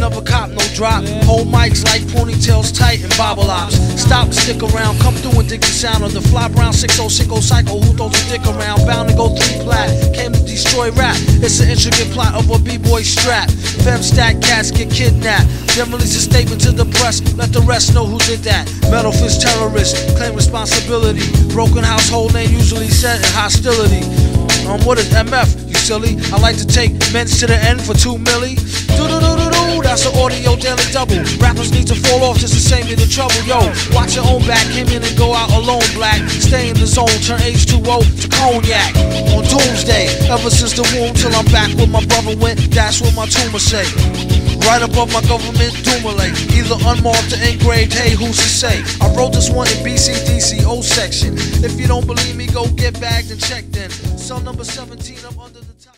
never cop no drop. Hold mics like ponytails tight and bobble ops. Stop and stick around, come through and dig the sound of the fly brown 6060 cycle. Who throws a dick around? Bound to go 3 plat. Came to destroy rap. It's an intricate plot of a b-boy strap. Fem stack cats get kidnapped. Then release a statement to the press. Let the rest know who did that. Metal fist terrorist, claim responsibility. Broken household name usually set in hostility. What is MF, you silly? I like to take men's to the end for 2 milli. Do-do-do-do-do, that's an audio daily double. Rappers need to fall off just to save me the trouble. Yo, watch your own back, came in and go out alone, black. Stay in the zone, turn H2O to cognac. On doomsday, ever since the womb till I'm back where my brother went, that's what my tumor say. Right above my government doomulate, either unmarked or engraved, hey, who's to say? I wrote this one in BCDC, O section. If you don't believe me, go get bagged and checked in. Cell number 17, I'm under the top.